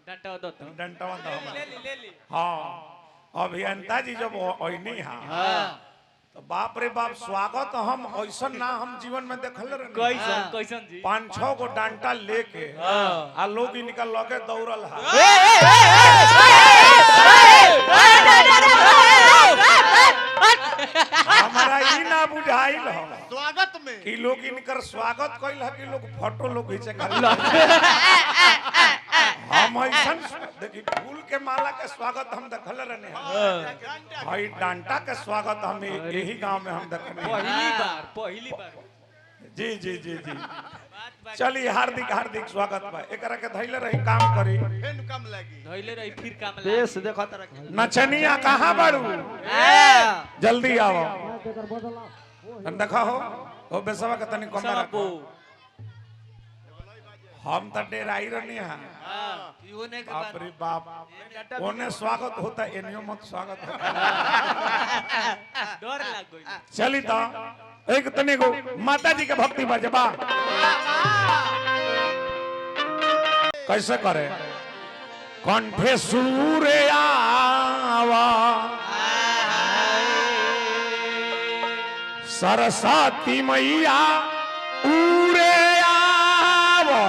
डंटा दो तो डंटवा दो ले ली हाँ अभियंता जी जब ओइनी हां तो बाप रे बाप स्वागत हम ऐसा ना हम जीवन में देखल रहे कैसन कैसन जी 5-6 गो डंटा लेके आ लोग इनका लगे दौड़ल है हमारा ई ना बुझाइल हो स्वागत में कि लोग इनकर स्वागत कइल है कि लोग फोटो लोग खींचे खाली हम ऐसन देखी फूल के माला के स्वागत हम देखल रहने भाई डंटा के स्वागत हम यही गांव में हम देखने पहली बार जी जी जी जी चलिए हार्दिक हार्दिक स्वागत बा एकरा के धैले रही काम करी फेन कम लगी धइले रही फिर काम लगी देश देखो तरह नचनिया कहाँ बाड़ू जल्दी आओ हम देखा हो ओ बेसवा के तनी कम रखो हम त डेराई रहनी हां क्यों ने बाप रे बाप ओने स्वागत होता एनियो मत स्वागत होता डर लग गई चली तो एक तनी को माता जी के भक्ति बजबा कैसे करे कंठे सूर्य आवा सरस्वती मैया उरे आवा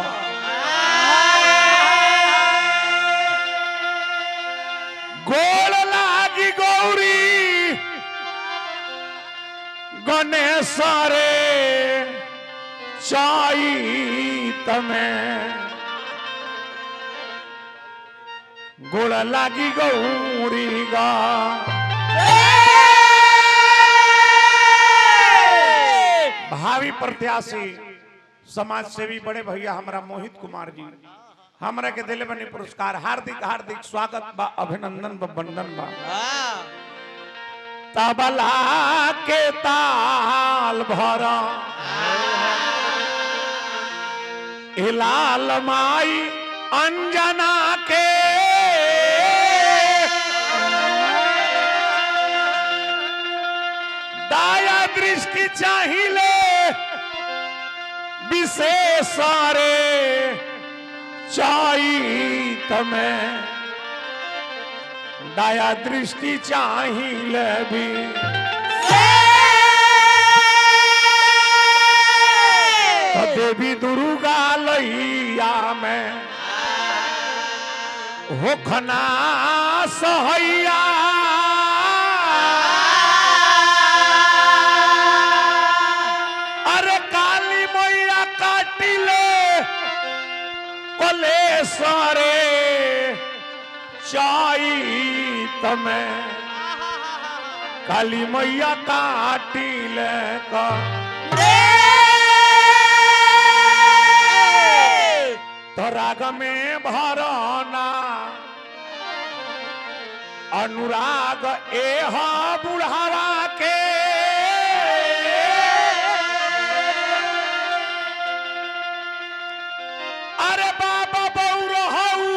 गोल लागी गौरी गणेश रे चैत में गोल लागी गौरी गा भावी प्रत्याशी समाज सेवी बड़े भैया हमारा मोहित कुमार जी हमरा के दिले बनी पुरस्कार हार्दिक हार्दिक स्वागत बा अभिनंदन बा वंदन बा तबला के ताल भरा हिलाल माई अंजना के दाया दृष्टि चाहिए विशेष रे चैत में दया दृष्टि चाहिए भी तो देवी दुर्गा लैया में होखना सहैया अरे काली मैया काटिले कलेश्वरे चैत में काली मैया काटिले का तो राग में भरना अनुराग एह बुढ़ावा के अरे बाबा बौरहू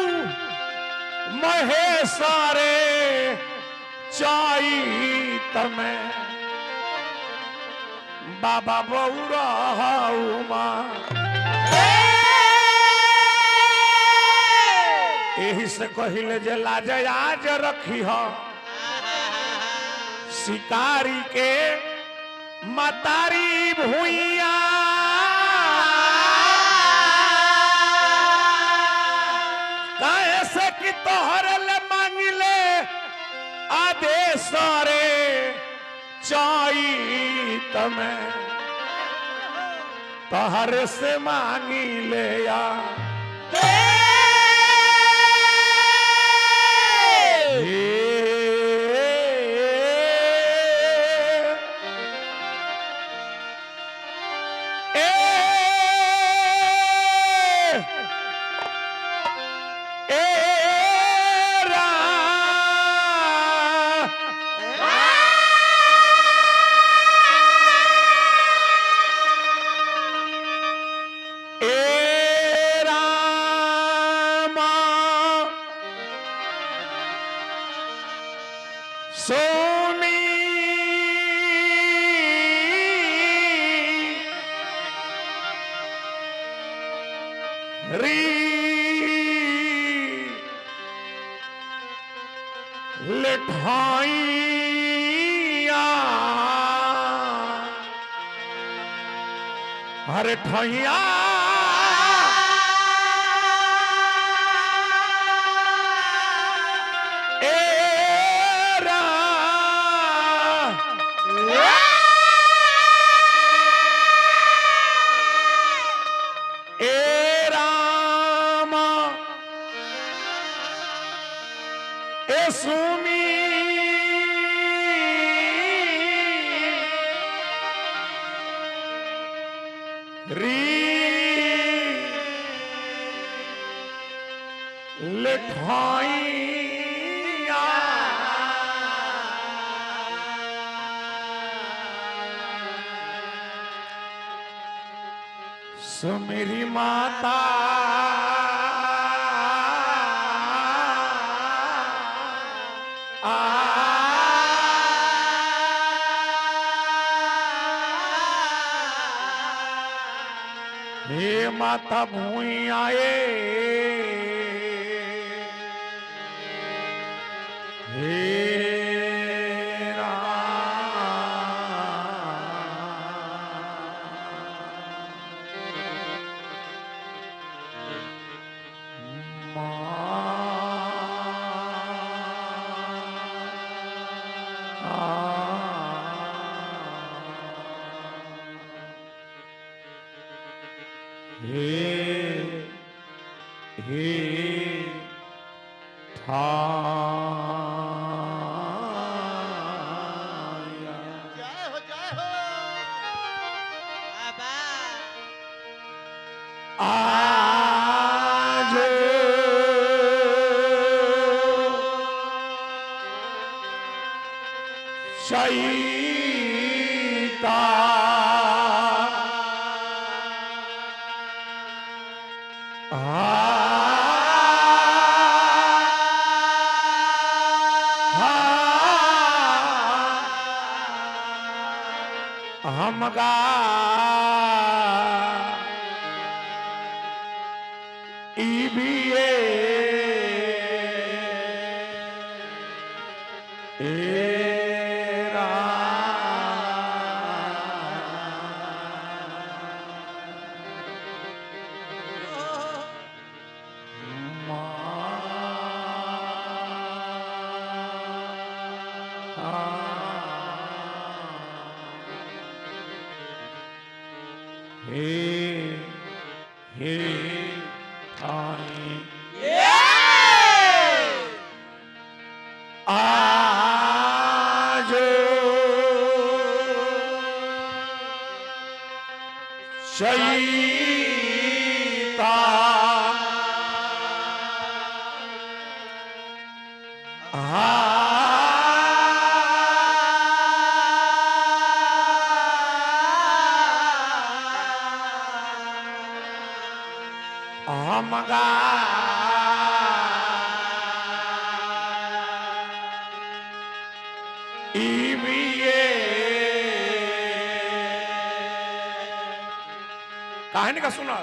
महेश रे चैत में बाबा बौरहू माँ यही से कहिले जे लाज आज रखी हो शिकारी के मतारी भूइया कैसे कि तोहर ले मांगिले आदेश रे चैत में तोहर से मांगिले या लिठाइया हरे ठैया सुमी री लिठाइया सुमेरी माता हे माता भूई आए हे हे ठाया जय हो बाबा आज शईता हमगा हे आई आज शईता हमगा कहानी का सुना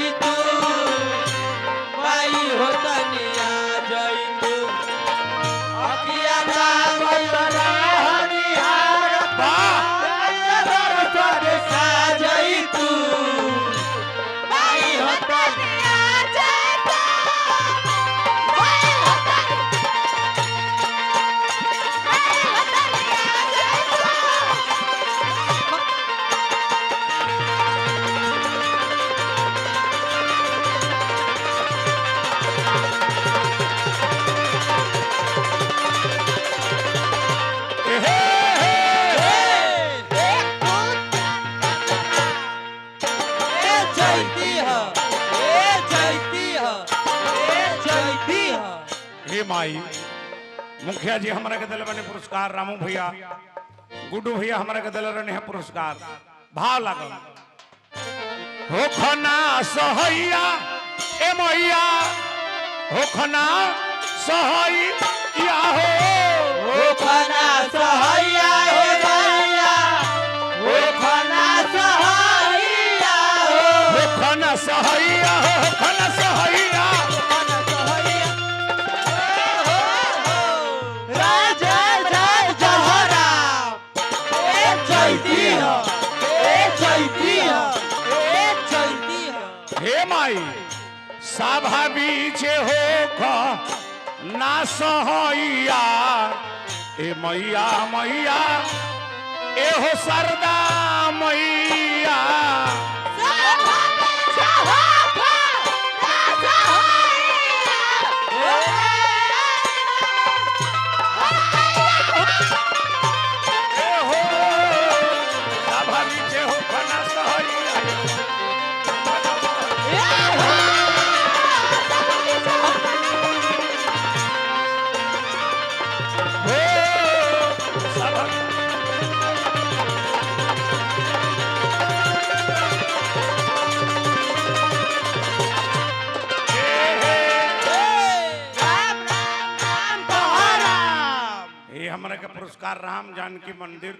जाई तू माई हो तनिया जाई तू अखिया लागल रहनिहार दर्शन सा जाई तू माई हो तनिया जाई तू हे माई मुखिया जी हमारा के दिल बने पुरस्कार रामू भैया गुड्डू भैया हमारा के दिल रहे हैं पुरस्कार भाव लागल हो खना सहैया ए मैया हो खना सहैया हो खना सहैया हे भैया हो खना सहैया हो खना सहैया हो खना सहैया राजा जय जहरा ए चैती हो ए चैती हो ए चैती हो हे माई सभा बीचे हो ख ना सहैया ए मैया मैया ए हो सरदा मैया ए हो सभा बीचे हो ख ना सहैया ये हमारे का पुरस्कार राम जानकी मंदिर